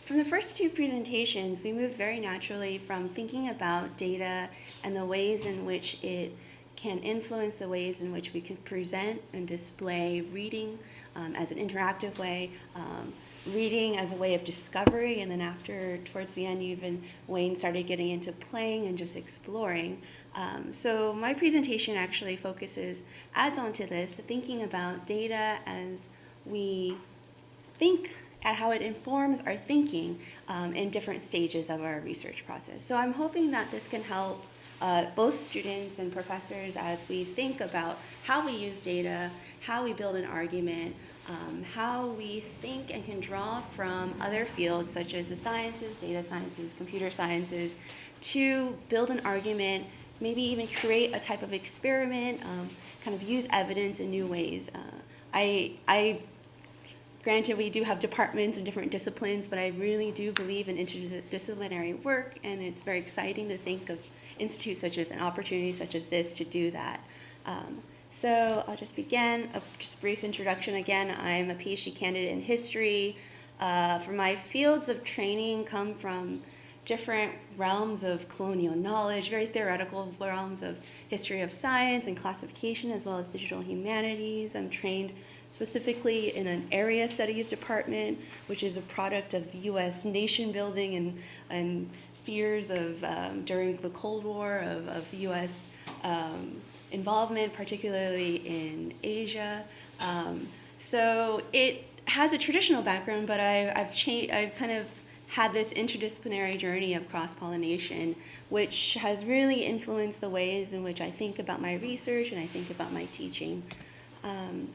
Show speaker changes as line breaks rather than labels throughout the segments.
from the first two presentations, we moved very naturally from thinking about data and the ways in which it can influence the ways in which we can present and display reading as an interactive way, reading as a way of discovery, and then towards the end, even Wayne started getting into playing and just exploring. So my presentation actually adds on to this, thinking about data as we think at how it informs our thinking in different stages of our research process. So I'm hoping that this can help both students and professors as we think about how we use data, how we build an argument, how we think and can draw from other fields such as the sciences, data sciences, computer sciences, to build an argument, maybe even create a type of experiment, kind of use evidence in new ways. Granted, we do have departments and different disciplines, but I really do believe in interdisciplinary work, and it's very exciting to think of institutes such as, and opportunities such as this to do that. So I'll just begin, just a brief introduction again. I'm a PhD candidate in history. For my fields of training come from different realms of colonial knowledge, very theoretical realms of history of science and classification, as well as digital humanities. I'm trained specifically in an area studies department, which is a product of U.S. nation building and fears of during the Cold War of U.S. Involvement, particularly in Asia. So it has a traditional background, but I've kind of had this interdisciplinary journey of cross-pollination, which has really influenced the ways in which I think about my research and I think about my teaching.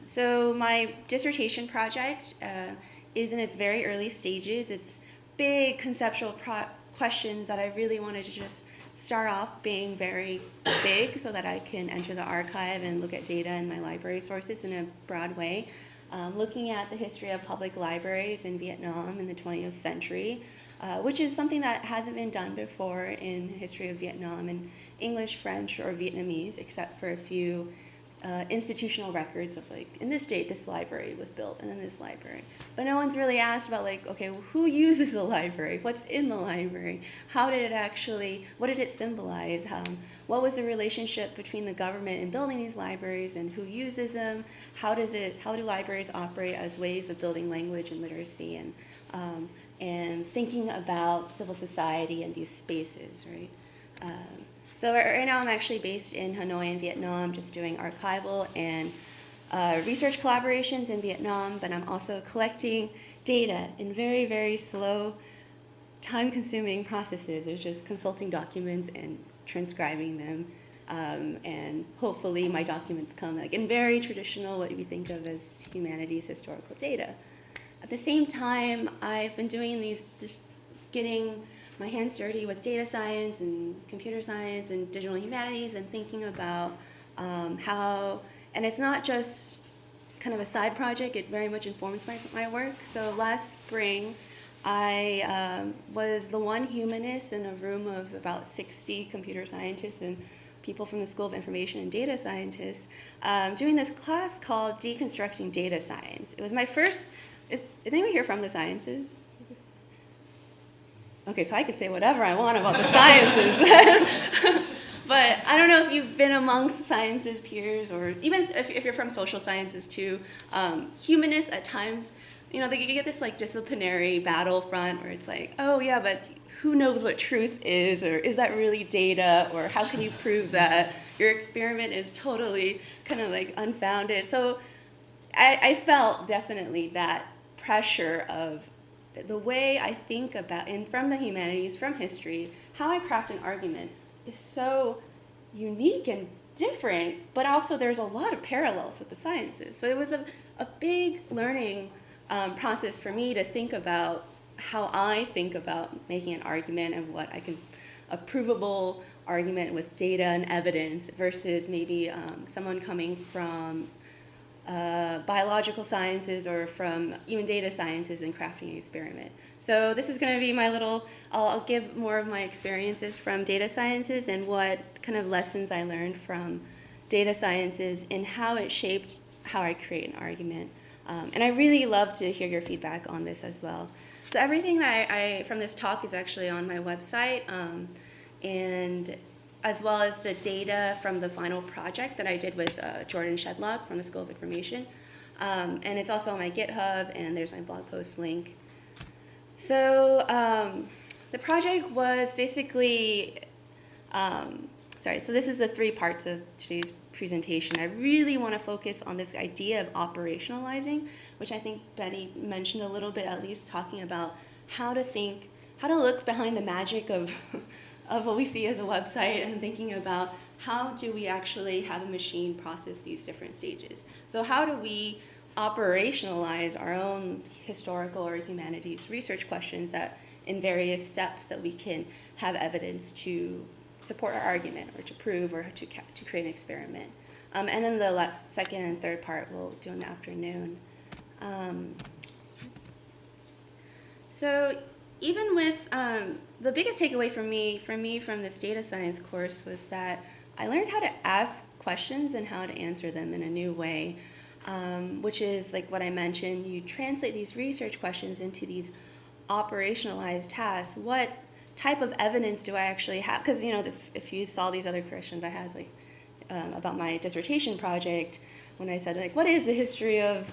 So my dissertation project is in its very early stages. It's big conceptual questions that I really wanted to just start off being very big so that I can enter the archive and look at data in my library sources in a broad way. Looking at the history of public libraries in Vietnam in the 20th century, which is something that hasn't been done before in history of Vietnam in English, French, or Vietnamese, except for a few institutional records of like, in this date, this library was built, and then this library. But no one's really asked about like, okay, who uses the library? What's in the library? What did it symbolize? What was the relationship between the government in building these libraries and who uses them? How do libraries operate as ways of building language and literacy and thinking about civil society and these spaces, right? So right now I'm actually based in Hanoi in Vietnam, just doing archival and research collaborations in Vietnam, but I'm also collecting data in very, very slow, time-consuming processes. It's just consulting documents and transcribing them, and hopefully my documents come like in very traditional, what we think of as humanities historical data. At the same time, I've been doing just getting my hands dirty with data science and computer science and digital humanities and thinking about how, and it's not just kind of a side project, it very much informs my work. So last spring, I was the one humanist in a room of about 60 computer scientists and people from the School of Information and Data Scientists doing this class called Deconstructing Data Science. It was my first, is anyone here from the sciences? Okay, so I could say whatever I want about the sciences. But I don't know if you've been amongst sciences peers, or even if you're from social sciences too. Humanists at times, you get this like disciplinary battlefront where it's like, oh yeah, but who knows what truth is, or is that really data, or how can you prove that your experiment is totally kind of like unfounded? So I felt definitely that pressure of the way I think about, and from the humanities, from history, how I craft an argument is so unique and different, but also there's a lot of parallels with the sciences. So it was a big learning process for me to think about how I think about making an argument and a provable argument with data and evidence versus maybe someone coming from biological sciences or from even data sciences and crafting an experiment. So this is going to be I'll give more of my experiences from data sciences and what kind of lessons I learned from data sciences and how it shaped how I create an argument. And I really love to hear your feedback on this as well. So everything that I from this talk is actually on my website, and as well as the data from the final project that I did with Jordan Shedlock from the School of Information. And it's also on my GitHub, and there's my blog post link. So the project was basically, so this is the 3 parts of today's presentation. I really want to focus on this idea of operationalizing, which I think Betty mentioned a little bit, at least talking about how to look behind the magic of what we see as a website, and thinking about how do we actually have a machine process these different stages. So how do we operationalize our own historical or humanities research questions that in various steps that we can have evidence to support our argument or to prove or to create an experiment. And then the second and third part we'll do in the afternoon. So even with the biggest takeaway for me from this data science course was that I learned how to ask questions and how to answer them in a new way, which is like what I mentioned. You translate these research questions into these operationalized tasks. What type of evidence do I actually have? Because if you saw these other questions I had, like about my dissertation project, when I said like, what is the history of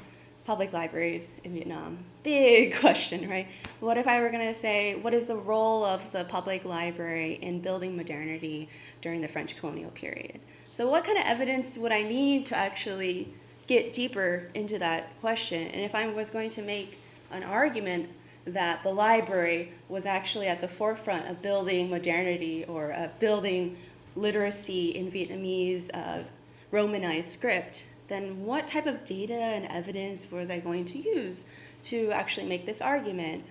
public libraries in Vietnam? Big question, right? What if I were going to say, what is the role of the public library in building modernity during the French colonial period? So what kind of evidence would I need to actually get deeper into that question? And if I was going to make an argument that the library was actually at the forefront of building modernity or of building literacy in Vietnamese Romanized script, then what type of data and evidence was I going to use to actually make this argument?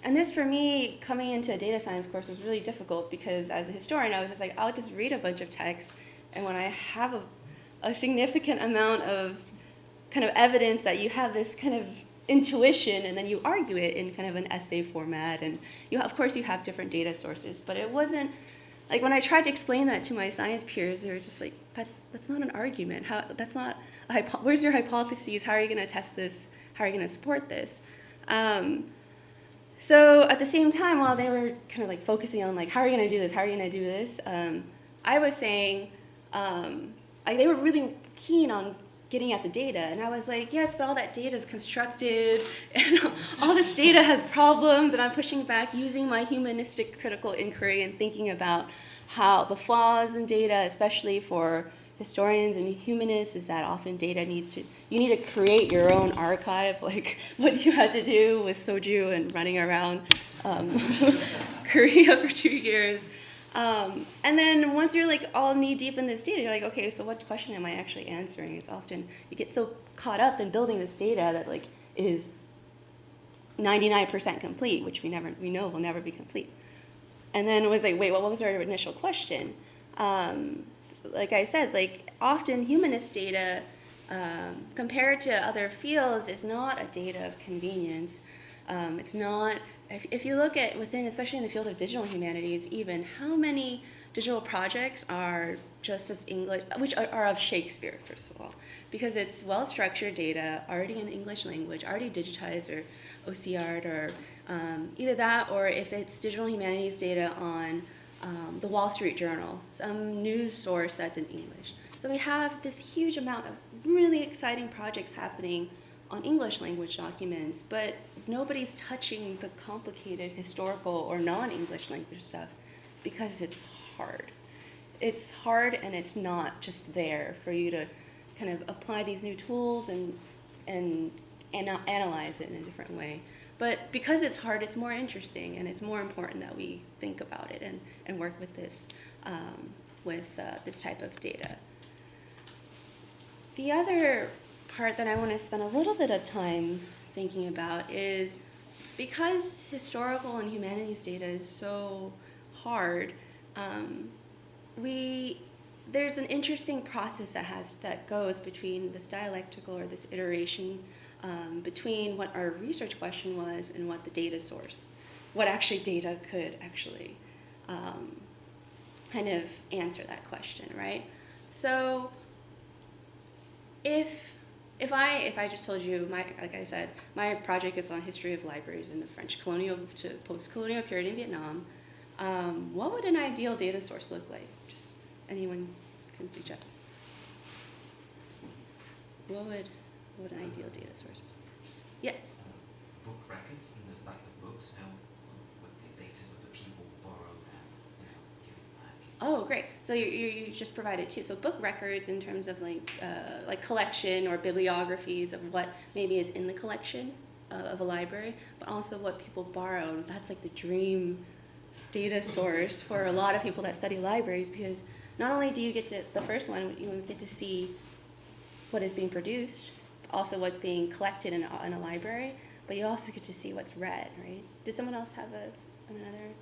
And this, for me, coming into a data science course was really difficult because as a historian, I was just like, I'll just read a bunch of text, and when I have a significant amount of kind of evidence that you have this kind of intuition, and then you argue it in kind of an essay format, and of course you have different data sources, but it wasn't like when I tried to explain that to my science peers, they were just like, that's not an argument. That's not where's your hypotheses? How are you going to test this? How are you going to support this? So at the same time, while they were kind of like focusing on like, how are you going to do this? How are you going to do this? I was saying, they were really keen on getting at the data, and I was like, yes, but all that data is constructed, and all this data has problems, and I'm pushing back using my humanistic critical inquiry and thinking about how the flaws in data, especially for historians and humanists, is that often data you need to create your own archive, like what you had to do with Soju and running around Korea for 2 years. And then once you're like all knee deep in this data, you're like, okay, so what question am I actually answering? It's often, you get so caught up in building this data that like is 99% complete, which we know will never be complete. And then it was like, wait, what was our initial question? Like I said, like often humanist data compared to other fields is not a data of convenience. It's not, if you look at within, especially in the field of digital humanities, even how many digital projects are just of English, which are of Shakespeare, first of all, because it's well-structured data, already in English language, already digitized or OCR'd, or either that, or if it's digital humanities data on the Wall Street Journal, some news source that's in English. So we have this huge amount of really exciting projects happening on English language documents, but nobody's touching the complicated historical or non-English language stuff because it's hard. It's hard, and it's not just there for you to kind of apply these new tools and analyze it in a different way. But because it's hard, it's more interesting, and it's more important that we think about it and work with this type of data. The other part that I want to spend a little bit of time thinking about is because historical and humanities data is so hard, there's an interesting process that goes between this dialectical or this iteration between what our research question was and what the data source, what actually data could actually kind of answer that question, right? So if if I just told you, like I said, my project is on history of libraries in the French colonial to post-colonial period in Vietnam, what would an ideal data source look like? Just anyone can suggest. What would an ideal data source? Yes.
Book records in the back of books, what the data of the people borrowed that, give it back.
Oh, great. So you just provided two. So book records in terms of like collection or bibliographies of what maybe is in the collection of a library, but also what people borrowed. That's like the dream data source for a lot of people that study libraries, because not only do you get to, the first one, you get to see what is being produced, also what's being collected in a library, but you also get to see what's read, right? Did someone else have another?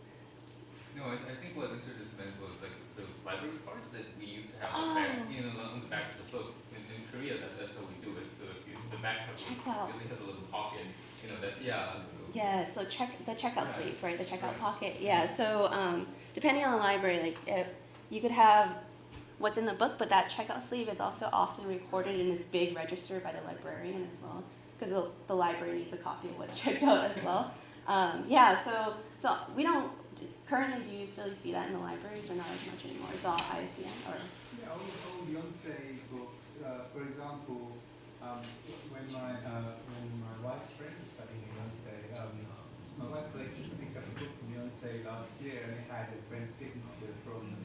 No, I think what interested me was like those library cards that we used to have on the back, on the back of the books. In Korea, that's how we do it. So if the back cover usually has a little pocket,
Yeah, so the checkout sleeve, right? The checkout pocket. Yeah. So depending on the library, like you could have what's in the book, but that checkout sleeve is also often recorded in this big register by the librarian as well, because the library needs a copy of what's checked out as well. So we don't currently. Do you still see that in the libraries, or not as much anymore? It's all ISBN or.
Yeah, all Yonsei books. For example, when my wife's friend was studying in Yonsei, my wife picked up a book from Yonsei last year, and it had a friend's signature from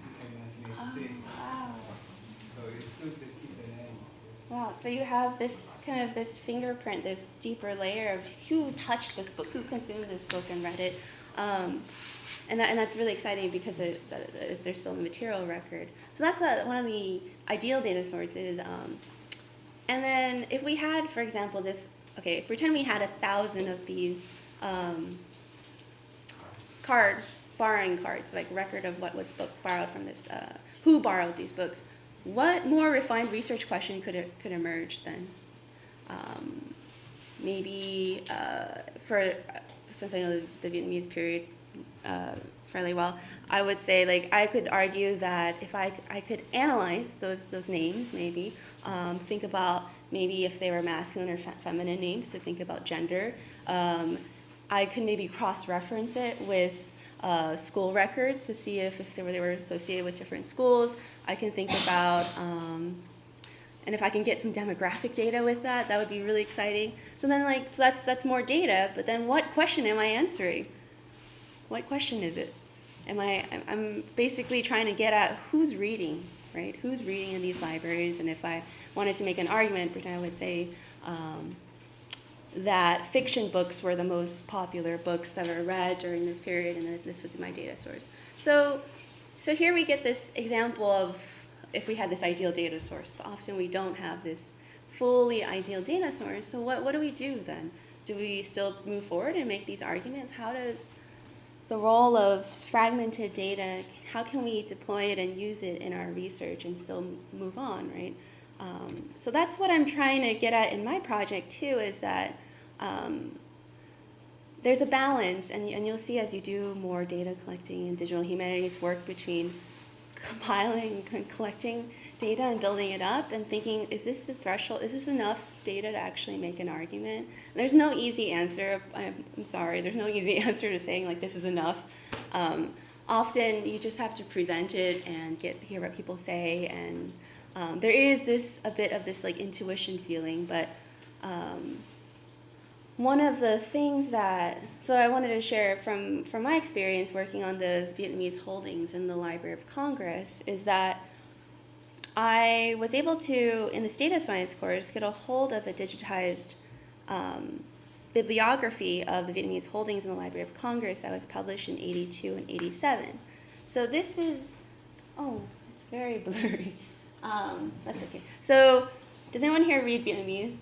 1986.
Oh, wow.
So it's good to keep their names.
Wow, so you have this kind of this fingerprint, this deeper layer of who touched this book, who consumed this book and read it. And that's really exciting because there's still a material record. So that's one of the ideal data sources. And then if we had, for example, pretend we had 1,000 of these borrowing cards, like record of what was borrowed from this, who borrowed these books. What more refined research question could emerge then? Maybe since I know the Vietnamese period fairly well, I would say I could argue that if I could analyze those names, maybe think about maybe if they were masculine or feminine names, to think about gender. I could maybe cross-reference it with school records to see if they were associated with different schools. I can think about, and if I can get some demographic data with that would be really exciting. So then that's more data, but then what question am I answering? What question is it? I'm basically trying to get at who's reading, right? Who's reading in these libraries? And if I wanted to make an argument, I would say that fiction books were the most popular books that were read during this period, and this would be my data source. So here we get this example of if we had this ideal data source, but often we don't have this fully ideal data source. So what do we do then? Do we still move forward and make these arguments? How does the role of fragmented data, how can we deploy it and use it in our research and still move on, right? So that's what I'm trying to get at in my project too, is that there's a balance, and you'll see as you do more data collecting and digital humanities work, between compiling and collecting data and building it up and thinking, is this the threshold? Is this enough data to actually make an argument? And there's no easy answer. I'm sorry, there's no easy answer to saying this is enough. Often you just have to present it and hear what people say, and there is a bit of this intuition feeling, but one of the things so I wanted to share from my experience working on the Vietnamese holdings in the Library of Congress is that I was able to, in this data science course, get a hold of a digitized bibliography of the Vietnamese holdings in the Library of Congress that was published in 82 and 87. So this is, it's very blurry. That's okay. So does anyone here read Vietnamese?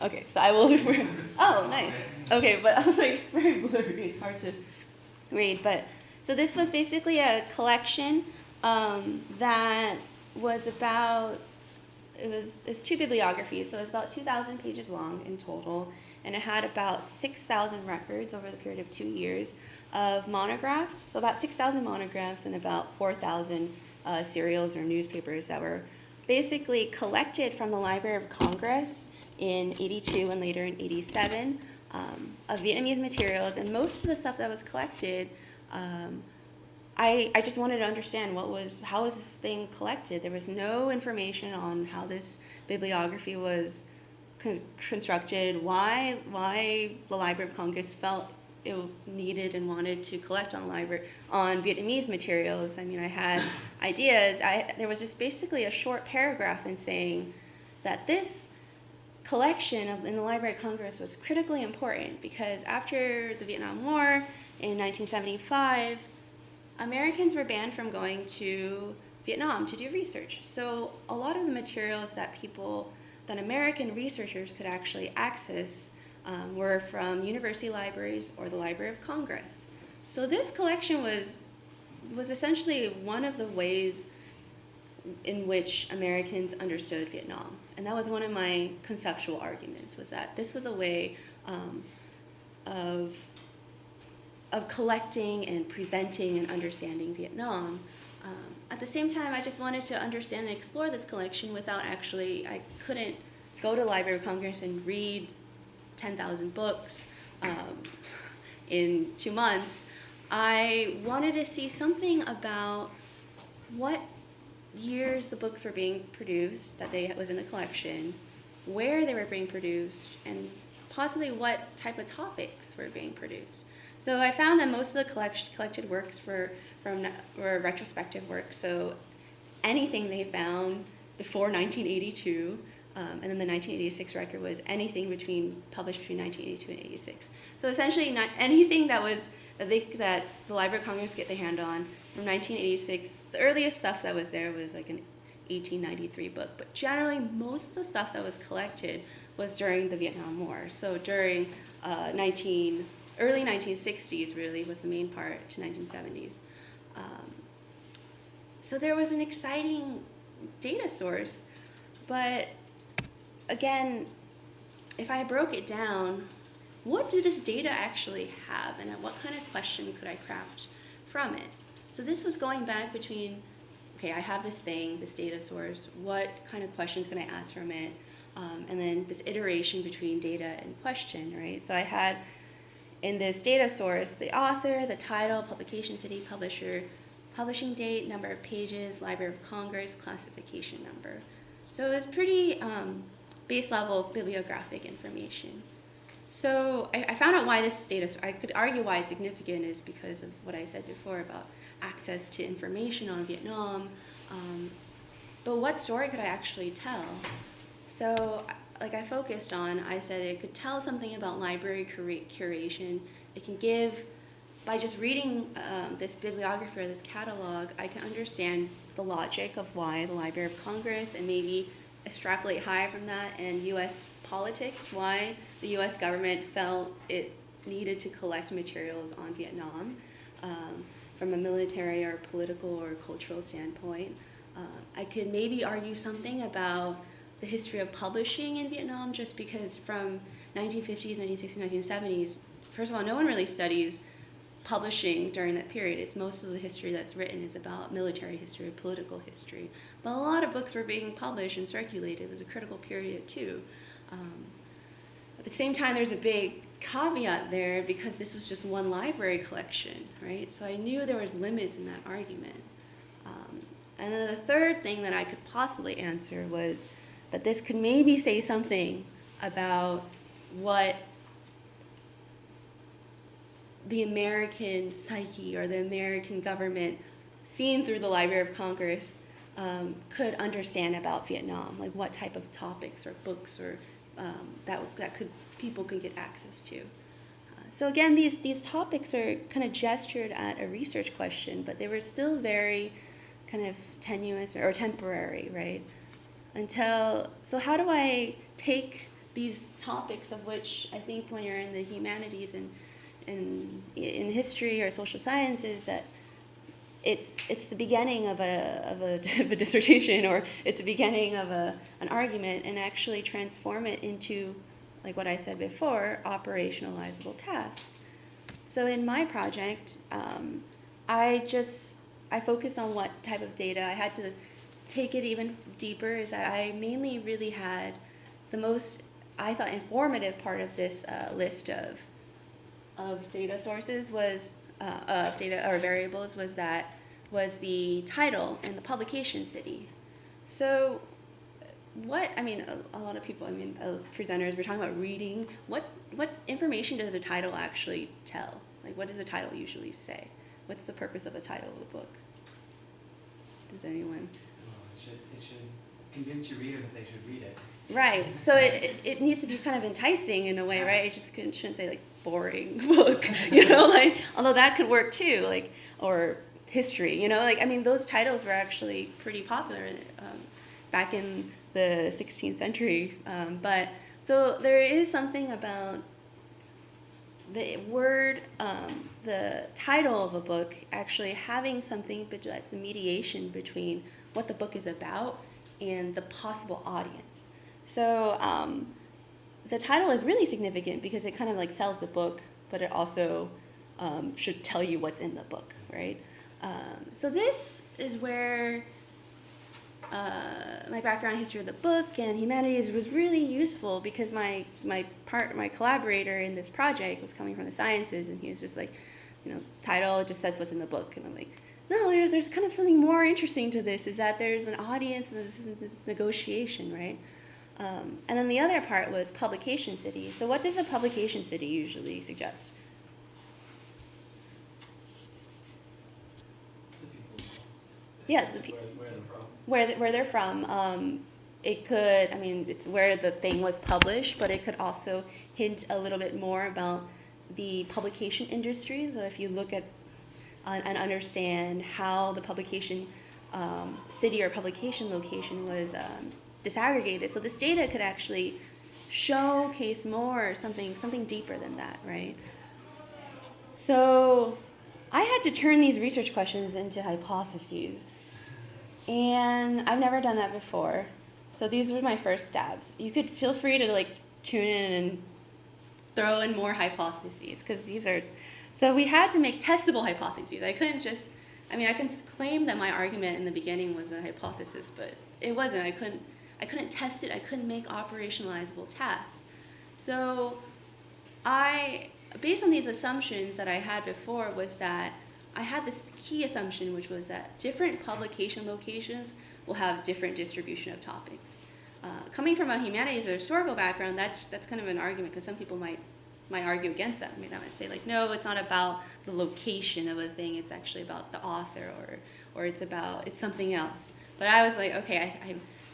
Okay, so I will refer. Oh, nice. Okay, but I was it's very blurry. It's hard to read. But so this was basically a collection that was it's two bibliographies. So it was about 2,000 pages long in total, and it had about 6,000 records over the period of 2 years of monographs. So about 6,000 monographs and about 4,000 serials or newspapers that were basically collected from the Library of Congress in 82 and later in 87 of Vietnamese materials, and most of the stuff that was collected, I just wanted to understand how was this thing collected. There was no information on how this bibliography was constructed, why the Library of Congress felt it needed and wanted to collect on Vietnamese materials. I mean, I had ideas. There was just basically a short paragraph in saying that this collection in the Library of Congress was critically important because after the Vietnam War in 1975, Americans were banned from going to Vietnam to do research. So a lot of the materials that American researchers could actually access were from university libraries or the Library of Congress. So this collection was essentially one of the ways in which Americans understood Vietnam. And that was one of my conceptual arguments, was that this was a way of collecting and presenting and understanding Vietnam. At the same time, I just wanted to understand and explore this collection without I couldn't go to the Library of Congress and read 10,000 books in 2 months. I wanted to see something about what years the books were being produced, that was in the collection, where they were being produced, and possibly what type of topics were being produced. So I found that most of the collected works were retrospective works, so anything they found before 1982, and then the 1986 record was anything published between 1982 and 86. So essentially, not anything that the Library of Congress get their hand on from 1986. The earliest stuff that was there was like an 1893 book, but generally most of the stuff that was collected was during the Vietnam War. So during early 1960s really was the main part to 1970s. So there was an exciting data source, but again, if I broke it down, what did this data actually have, and what kind of question could I craft from it? So this was going back between, okay, I have this data source, what kind of questions can I ask from it? And then this iteration between data and question, right? So I had in this data source the author, the title, publication city, publisher, publishing date, number of pages, Library of Congress, classification number. So it was pretty base level bibliographic information. So I found out why this data, I could argue why it's significant is because of what I said before about access to information on Vietnam. But what story could I actually tell? So like I focused on, I said it could tell something about library curation. It can give, by just reading this bibliography or this catalog, I can understand the logic of why the Library of Congress, and maybe extrapolate higher from that, and U.S. politics, why the U.S. government felt it needed to collect materials on Vietnam from a military or political or cultural standpoint. I could maybe argue something about the history of publishing in Vietnam, just because from 1950s, 1960s, 1970s, first of all, no one really studies publishing during that period. It's most of the history that's written is about military history, political history. But a lot of books were being published and circulated. It was a critical period too. At the same time, there's a big caveat there because this was just one library collection, right? So I knew there was limits in that argument. And then the third thing that I could possibly answer was that this could maybe say something about what the American psyche or the American government, seen through the Library of Congress, could understand about Vietnam, like what type of topics or books or people could get access to. So again, these topics are kind of gestured at a research question, but they were still very kind of tenuous or temporary, right? So how do I take these topics, of which I think when you're in the humanities and in history or social sciences, that it's the beginning of a dissertation, or it's the beginning of an argument, and actually transform it into, like what I said before, operationalizable tasks. So in my project, I focused on what type of data. I had to take it even deeper is that I mainly really had the most, I thought, informative part of this list of data sources was, of data or variables was the title and the publication city. So a lot of people, presenters, we're talking about reading. What information does a title actually tell? Like, what does a title usually say? What's the purpose of a title of a book? Does anyone?
Well, it should convince your reader that they should read it.
Right. So it needs to be kind of enticing in a way, right? It just shouldn't say like boring book, like, although that could work too, like, or history, those titles were actually pretty popular back in the 16th century. But so there is something about the word, the title of a book actually having something that's a mediation between what the book is about and the possible audience. So the title is really significant because it kind of like sells the book, but it also should tell you what's in the book, right? So this is where my background history of the book and humanities was really useful because my collaborator in this project was coming from the sciences, and he was just like, title just says what's in the book, and I'm like, no, there's kind of something more interesting to this, is that there's an audience and this negotiation, right? And then the other part was publication city. So what does a publication city usually suggest?
The people.
Yeah,
Where they're from.
where they're from. It could, it's where the thing was published, but it could also hint a little bit more about the publication industry. So if you look at and understand how the publication city or publication location was disaggregated, so this data could actually showcase more something deeper than that, right? So I had to turn these research questions into hypotheses, and I've never done that before. So these were my first stabs. You could feel free to like tune in and throw in more hypotheses, because these are, so we had to make testable hypotheses. I couldn't just, I can claim that my argument in the beginning was a hypothesis, but it wasn't. I couldn't test it. I couldn't make operationalizable tasks. So based on these assumptions that I had before, was that I had this key assumption, which was that different publication locations will have different distribution of topics. Coming from a humanities or historical background, that's kind of an argument, because some people might argue against that. I might say like, no, it's not about the location of a thing. It's actually about the author, or it's something else. But I was like, okay,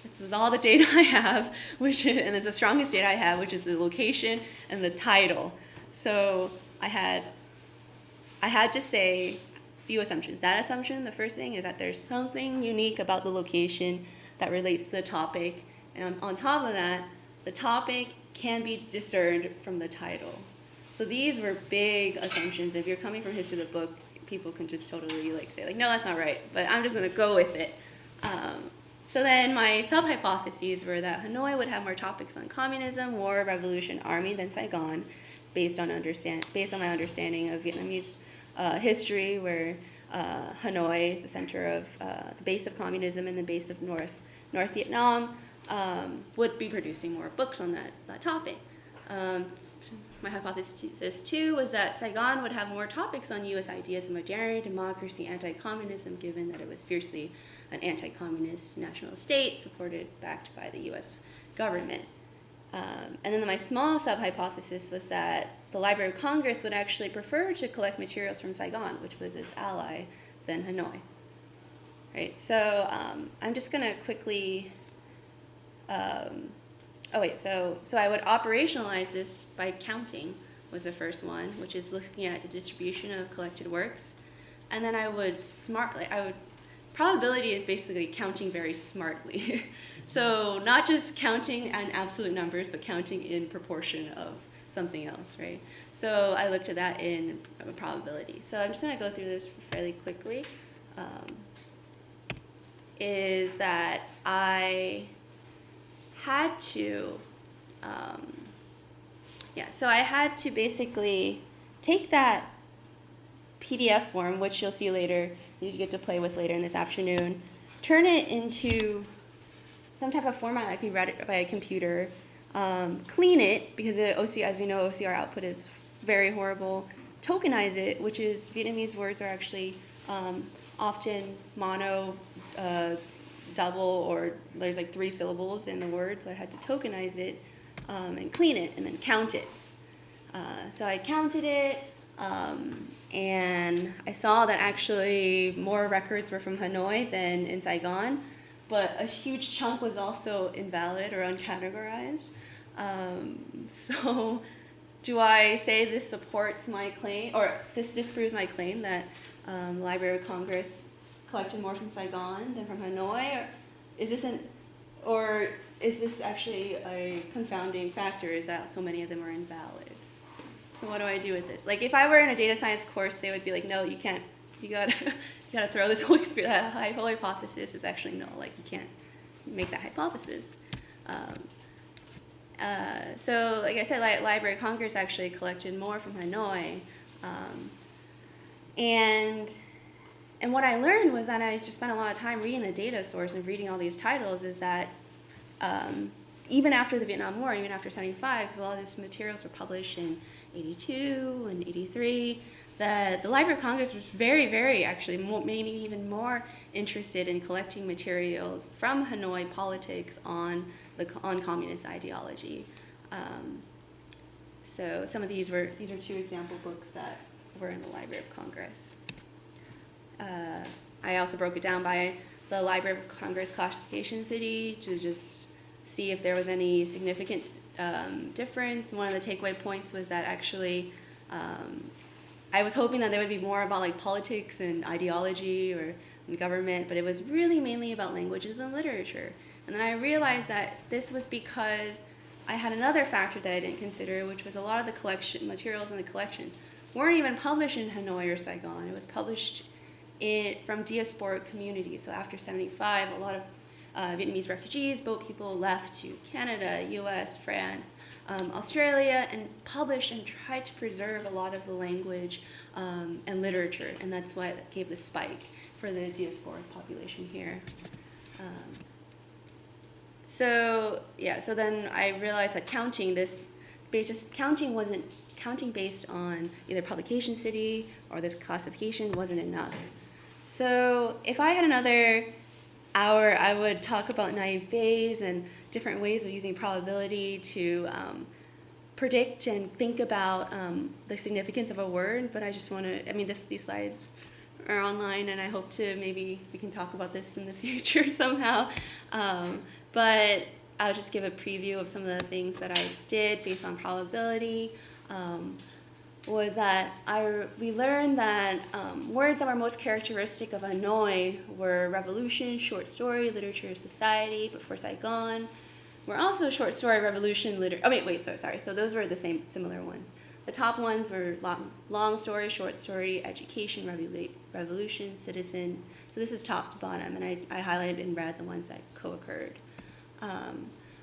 this is all the data I have, and it's the strongest data I have, which is the location and the title. So I had to say a few assumptions. That assumption, the first thing, is that there's something unique about the location that relates to the topic. And on top of that, the topic can be discerned from the title. So these were big assumptions. If you're coming from history of the book, people can just totally say like, no, that's not right, but I'm just gonna go with it. So then my sub-hypotheses were that Hanoi would have more topics on communism, war, revolution, army than Saigon, based on my understanding of Vietnamese history, where Hanoi, the center of the base of communism and the base of North Vietnam, would be producing more books on that topic. My hypothesis too was that Saigon would have more topics on U.S. ideas of modernity, democracy, anti-communism, given that it was fiercely an anti-communist national state backed by the U.S. government. And then my small sub-hypothesis was that the Library of Congress would actually prefer to collect materials from Saigon, which was its ally, than Hanoi. Right. So I'm just going to quickly. So I would operationalize this by counting, was the first one, which is looking at the distribution of collected works. And then probability is basically counting very smartly. So not just counting in absolute numbers, but counting in proportion of something else, right? So I looked at that in probability. So I'm just gonna go through this fairly quickly. Is that I had to, so I had to basically take that PDF form, which you'll see later, you get to play with later in this afternoon, turn it into some type of format that can be read by a computer, clean it, because the OCR, as we know, OCR output is very horrible, tokenize it, which is Vietnamese words are actually often mono, double, or there's like 3 syllables in the word, so I had to tokenize it and clean it and then count it. So I counted it, and I saw that actually more records were from Hanoi than in Saigon, but a huge chunk was also invalid or uncategorized. So do I say this supports my claim, or this disproves my claim that the Library of Congress collected more from Saigon than from Hanoi? Or is this actually a confounding factor, is that so many of them are invalid? So what do I do with this? Like, if I were in a data science course, they would be like, no, you can't, you gotta throw this whole experience, that whole hypothesis is actually no, like, you can't make that hypothesis. So, like I said, Library of Congress actually collected more from Hanoi. And what I learned was that I just spent a lot of time reading the data source and reading all these titles, is that even after the Vietnam War, even after 75, because a lot of these materials were published in 82 and 83, that the Library of Congress was very, very, actually, maybe even more interested in collecting materials from Hanoi politics on communist ideology. So some of these are 2 example books that were in the Library of Congress. I also broke it down by the Library of Congress classification city to just see if there was any significant difference. One of the takeaway points was that actually I was hoping that there would be more about like politics and ideology or government, but it was really mainly about languages and literature. And then I realized that this was because I had another factor that I didn't consider, which was a lot of the collection materials in the collections weren't even published in Hanoi or Saigon. It was published from diasporic communities. So after 75, a lot of Vietnamese refugees, boat people left to Canada, US, France, Australia, and published and tried to preserve a lot of the language and literature, and that's what gave the spike for the diasporic population here. So then I realized that counting wasn't counting based on either publication city or this classification wasn't enough. So if I had another hour, I would talk about naive Bayes and different ways of using probability to predict and think about the significance of a word, but I just want to, these slides are online, and I hope to maybe we can talk about this in the future somehow. But I'll just give a preview of some of the things that I did based on probability. Was that we learned that words that were most characteristic of Hanoi were revolution, short story, literature, society, but for Saigon, were also short story, revolution, sorry. So those were the similar ones. The top ones were long story, short story, education, revolution, citizen. So this is top to bottom, and I highlighted in red the ones that co-occurred.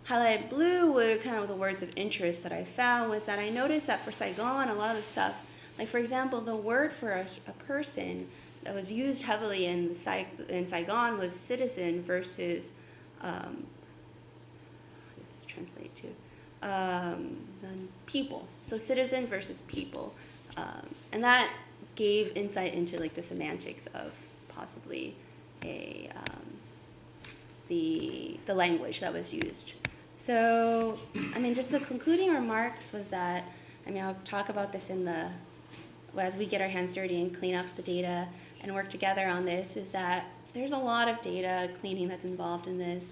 Highlighted blue were kind of the words of interest that I found, was that I noticed that for Saigon, a lot of the stuff, like for example, the word for a person that was used heavily in Saigon was citizen versus, this is translate to, then people. So citizen versus people. And that gave insight into like the semantics of possibly the language that was used. So, just the concluding remarks was that, I'll talk about this as we get our hands dirty and clean up the data and work together on this, is that there's a lot of data cleaning that's involved in this.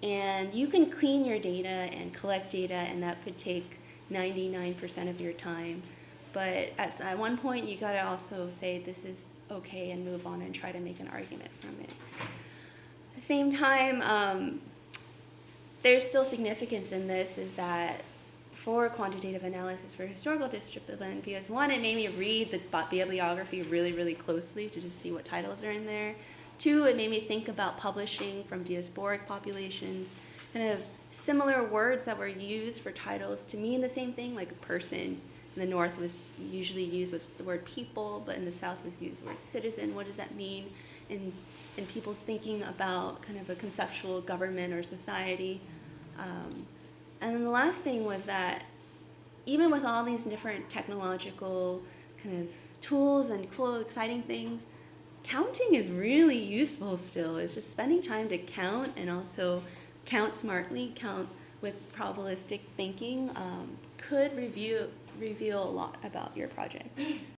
And you can clean your data and collect data, and that could take 99% of your time. But at one point, you gotta also say this is okay and move on and try to make an argument from it. At the same time, there's still significance in this, is that for quantitative analysis for historical discipline, because one, it made me read the bibliography really, really closely to just see what titles are in there. Two, it made me think about publishing from diasporic populations, kind of similar words that were used for titles to mean the same thing, like a person in the North was usually used was the word people, but in the South was used the word citizen. What does that mean in people's thinking about kind of a conceptual government or society? And then the last thing was that even with all these different technological kind of tools and cool, exciting things, counting is really useful still. It's just spending time to count and also count smartly, count with probabilistic thinking could reveal a lot about your project.